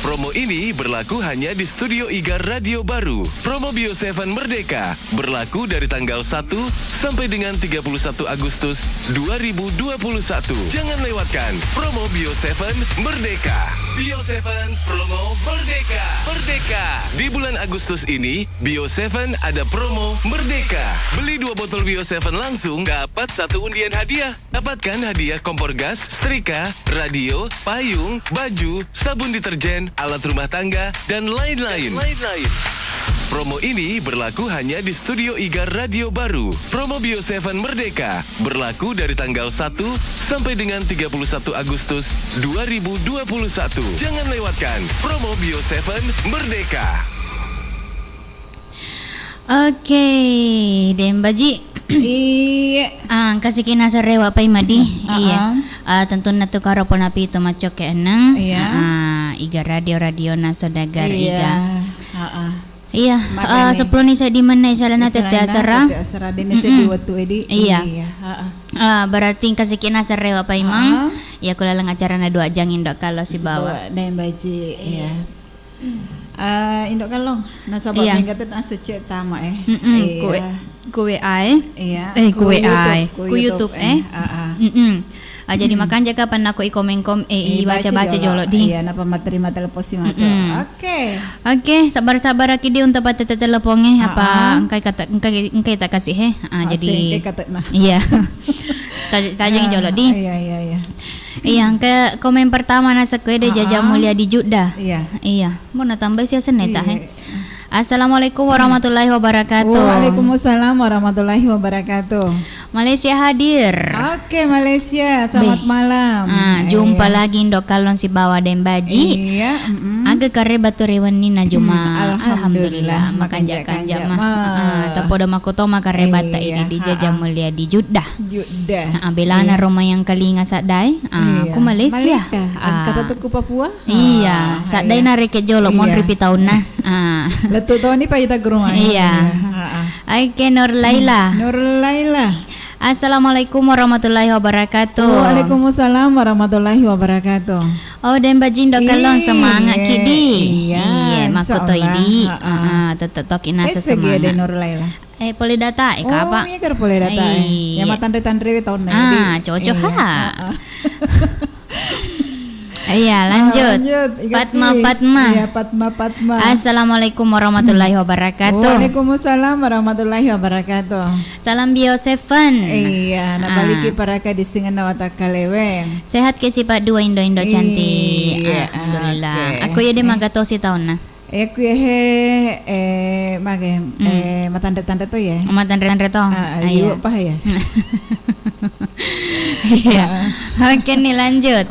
Promo ini berlaku hanya di Studio Igar Radio Baru. Promo Bio7 Merdeka berlaku dari tanggal 1 sampai dengan 31 Agustus 2021. Jangan lewatkan promo Bio7 Merdeka. Bio7 promo Merdeka. Merdeka. Di bulan Agustus ini, Bio7 ada promo Merdeka. Beli 2 botol Bio7 langsung, dapat 1 undian hadiah. Dapatkan hadiah kompor gas, setrika, radio, payung, baju, sabun deterjen, alat rumah tangga, dan lain-lain. Promo ini berlaku hanya di Studio Igar Radio Baru. Promo Bio7 Merdeka berlaku dari tanggal 1 sampai dengan 31 Agustus 2021. Jangan lewatkan promo Bio7 Merdeka. Oke, Dembaji. Iya. Kasih kina sarewa pa imadi. Iya. Tentu natu karo ponapi itu macok ke enang. Iya. Iga radio na sodagar iga. Iya, Makanya. sepuluh ni saya di mana saya na tete asara. Asara dene se di waktu edi. Iya. Berarti kasih kina sarewa pa imang. Ya kula lang acara na 2 jang indok kalau si bawa. Dan baji. Iya. Indok kalong nasa ba Iya. minggat at secek tama Kue ai. Iya. Kue ai. Ku YouTube jadi makan jaga pan aku komen-kom baca-baca jolo di. Iya, napa materi telepon si mata. Oke, sabar-sabar aki di untuk patete teleponnya apa engkai tak kasih he. Jadi iya. Tajeng jolo di. Iya. Iya, ke komen pertama nasa kue de Jajah Mulia di Jeddah. Iya. Mau tambah sih seneta he. Assalamualaikum warahmatullahi wabarakatuh. Waalaikumsalam warahmatullahi wabarakatuh. Malaysia hadir. Oke, Malaysia, selamat malam. Jumpa lagi Indok Kalong si bawa Dembaji. Iya. Agak kare batu rewan ni na juma. Alhamdulillah. Makanja tapo da makotoma kare bata ini di Jajah Mulia di Jeddah. Belana Roma yang kalinga sadai. Ku Malaysia. Kata tuku Papua. Iya, sadai na reket jolo mon ripi taun na. Letu tahun ni pa kita ke rumah. Iya. Oke, Nur Laila. Assalamualaikum warahmatullahi wabarakatuh. Waalaikumsalam warahmatullahi wabarakatuh. Oh, Dembaji Indok Kalong semangat kidi. Iya, makoto ini. Tetap tokin nasa semangat. Nur Laila. Boleh data apa? Oh, iya kan boleh data. Ya matandre-tandre tahun ini. Cocok ha. Iya, lanjut. Fatma. Iya, Fatma. Assalamualaikum warahmatullahi wabarakatuh. Waalaikumsalam warahmatullahi wabarakatuh. Salam Bio7. Iya, nabaliki para ka disingan nawata kalewe. Sehat ke sifat 2 Indo cantik. Alhamdulillah. Aku ya de magatosi tahun na. Aku ya matanda-tanda to ya. Matanda-tanda to. Liu apa ya? Iya. Oke nih lanjut.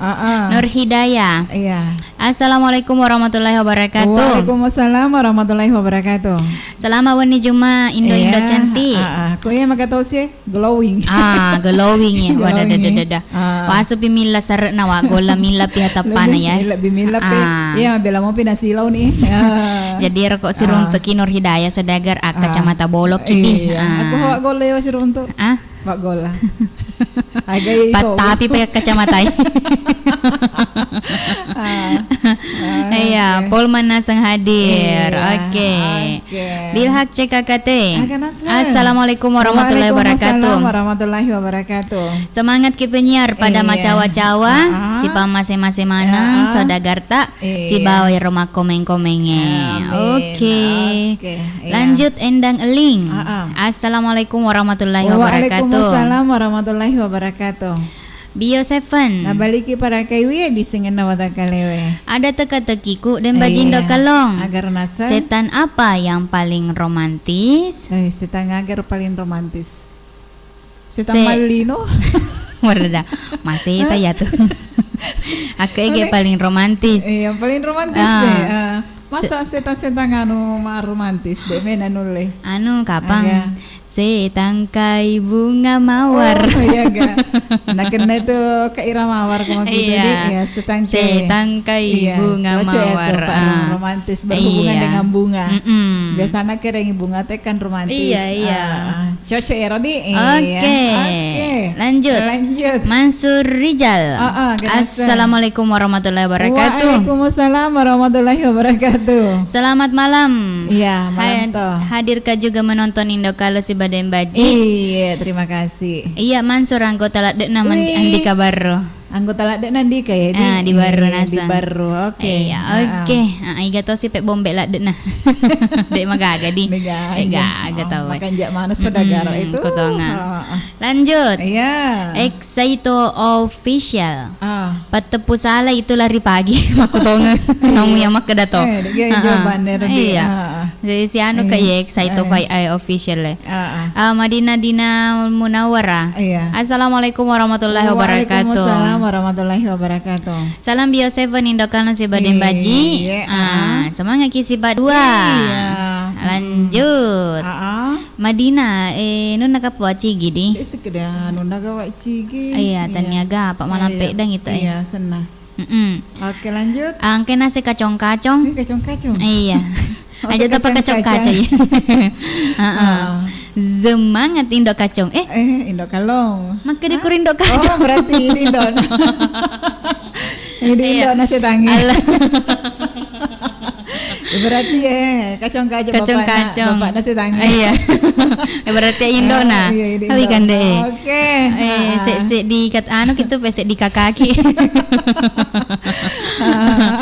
Nur Hidayah. Iya. Assalamualaikum warahmatullahi wabarakatuh. Waalaikumsalam warahmatullahi wabarakatuh. Selama wani Juma Indo cantik. Aku ya magatosi glowing. Glowing ya. Wadah. Wasu pimila sar na wa gola mila pihatapana ya. Lebih mila pe. Iya, bela mo pinasilaw ni. Jadi rokok si Runto ki Nur Hidayah sedagar kacamata bolok ini. Aku hawa gola ya si Runto. Wak gola. Tapi pakai kacamata. Iya, Paul Manasang hadir. Oke. Bilhak CKKT. Assalamualaikum warahmatullahi wabarakatuh. Warahmatullahi wabarakatuh. Semangat ki penyiar pada macawa-cawa, si pamase-mase maneng, sodagarta, si bawai rumah komeng-komengnya. Oke. Lanjut Endang Eling. Assalamualaikum warahmatullahi wabarakatuh. Waalaikumsalam warahmatullahi wabarakatuh. Bio7. Nabaliki para kaiwi di singen nawata kalewe. Ada teka-tekiku dan bajindo kalong. Agar nasa. Setan apa yang paling romantis? Setan agar paling romantis. Setan Malino. Warda. Masih itu ya tuh. Aku ege paling romantis. Yang paling romantis deh. Masa setan-setan anu romantis deh mena nule. Kapang. setangkai bunga mawar. Oh iya ga. Nah kena itu ke Ira Mawar kemarin gitu Iya. ya Setangkai bunga cocok mawar. itu, Pak, romantis berhubungan Iya. dengan bunga. Mm-mm. Biasanya kering bunga teh kan romantis. Iya. Cocok ya Rodi. Oke. Lanjut. Mansur Rijal. Assalamualaikum warahmatullahi wabarakatuh. Waalaikumsalam warahmatullahi wabarakatuh. Selamat malam. Iya, malam toh. Hadirkah juga menonton Indokalo si Badem Baji? Iya, terima kasih. Iya, Mansur anggota ladek nama Andika Barro. Anggota ladek Nandika ya Di Barro nasa. Di Barro, oke. Iya, oke. Iga tau si pek bombek ladek nah. Dek magaga di. Gaga tahu. Makan jak mana saudagar itu. Kotongan. Lanjut. Iya. Exaito official. Patepu salah itu lari pagi. Maku tonga. Namu yang mak kedato. Dia jawaban dari. Iya. Jadi si anu kayak Exaito official le. Madinah Dina Munawara. Iya. Assalamualaikum warahmatullahi wabarakatuh. Waalaikumsalam warahmatullahi wabarakatuh. Salam Bio 7 Indokalo si Badem Baji. Semangat kisi badua. Iya. Lanjut. Madinah nu nakapua cigi di. Sekedar nu nagawa cigi. Iya, taniaga Pak Malampek dang itu. Iya, senang. Oke, lanjut. Angke nasi kacong-kacong. Kacong-kacong. Iya. Aja apa kacong-kacong. Semangat Indok Kacong. Indok Kalong. Maka di Indok Kacong. Oh, berarti ini Indok. Ini Indok nasi tangi. Berarti kacong-kacong bapak nasi tangi. Iya. Berarti Indok nah. Tapi kan deh. Oke. Sek di kat anu kita pesek di kakaki.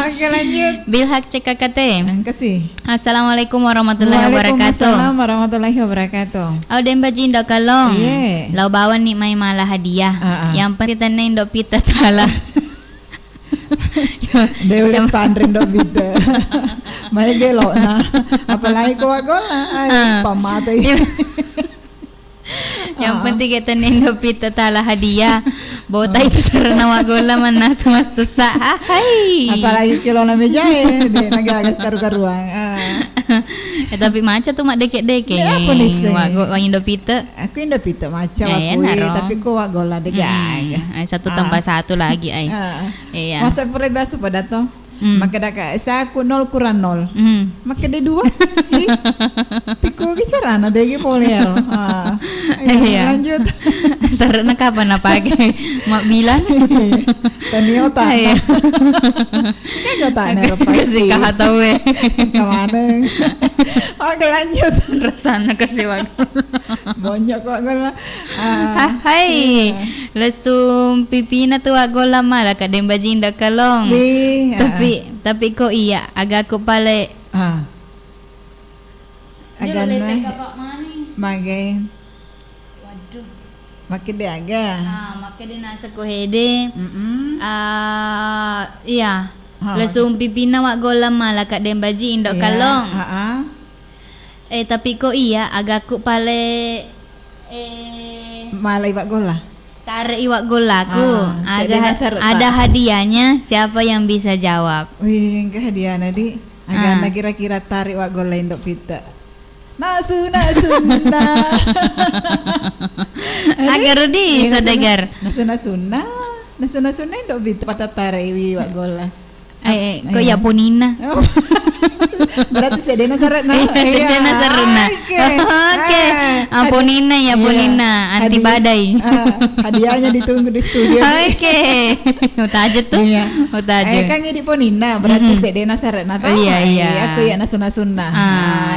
Oke, lanjut. Bilhak CKKT. Kasih. Assalamualaikum warahmatullahi wabarakatuh. Waalaikumsalam warahmatullahi wabarakatuh. Dem baji Indok Kalong. Iya. Lau bawa nih mai malah hadiah. Yang penting Indok pita tala. Dia udah pandrin dok bida. Mai gelo na. Apalagi ko agola ay pamatay. Yang penting kita Indok pita tala hadiah. Bota itu sarana wagola mana semua sesak. Hai. Apalagi kilo na mejahe dia nagagas karu-karuan. Tapi maca tuh mak deket-deket. Apa nih sih? Wang Indopita. Aku Indopita maca aku tapi ku wagola degag. Satu tambah satu lagi ay. Iya. Masa peribahasa pada to. Maka daka aku 0 kurang 0. Maka dia 2. Piku ke carana dege poler. Iya. Lanjut. Sarana kapan apa mak bilang. Tani otak. Kagak tak ner pasti. Kasih tahu Kemana? Oke, lanjut. Rasana kasih waktu. Bonyok kok gola. Hai. Lesum pipina tu wagola malah kadang baji Indok Kalong. Tapi kok iya agak aku pale. Agak magai. Waduh. Makin dia agak. Makin dia nasa ko hede. Iya. Lesum pipina wagola malah kadang baji Indok Kalong. Tapi kok iya agak aku pale malah iwak gola. Tarik iwak golaku. Ada hadiahnya. Siapa yang bisa jawab? Wih, ke hadiah nadi. Agak kira-kira tarik iwak gola Indok pita. Nasu nah. Agar di saudagar. Nasu Indok pita patah tarik iwak gola. Kok ya Ponina? Berarti sedena sarana. Sedena sarana. Oke. Ponina ya Ponina anti badai. Hadiahnya ditunggu di studio. Oke. Utaje tuh. Utaje. Kan di Ponina berarti sedena sarana tuh. Iya. Aku ya nasuna.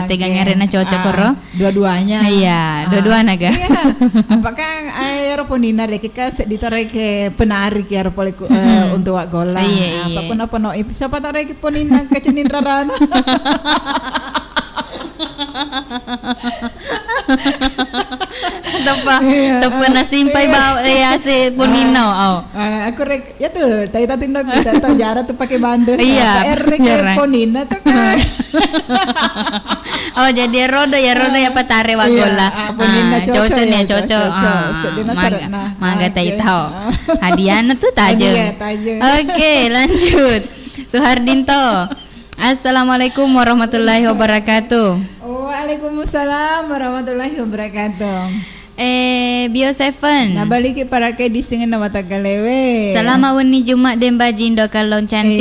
Tegangnya Rena cocok koro. Dua-duanya. Iya, dua-dua naga. Iya. Apakah air Ponina dek ka ditarik ke penarik ya poliku untuk wak gola. Apapun apa no siapa tarik Ponina kecenin rarana. Tapa nasimpai bawa si Ponino. Aku rek ya tuh tadi Indok kita tahu jarak tuh pakai bandel. Iya. Rek Ponina tuh kan. Jadi roda ya patare wagola. Ponina cocok. Mangga tahu. Hadiahnya tuh taje. Oke, lanjut. Suhardinto. Assalamualaikum warahmatullahi wabarakatuh. Waalaikumsalam warahmatullahi wabarakatuh. Bio 7. Nabaliki para ke distingan nama Tagalewe. Selama weni Jumat den baji Indo Kalong cantik.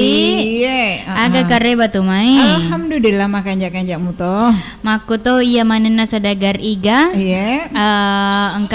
Iya. Aga kare batu mai. Alhamdulillah makan jak muto. Makuto iya manena sadagar iga. Iya. Engka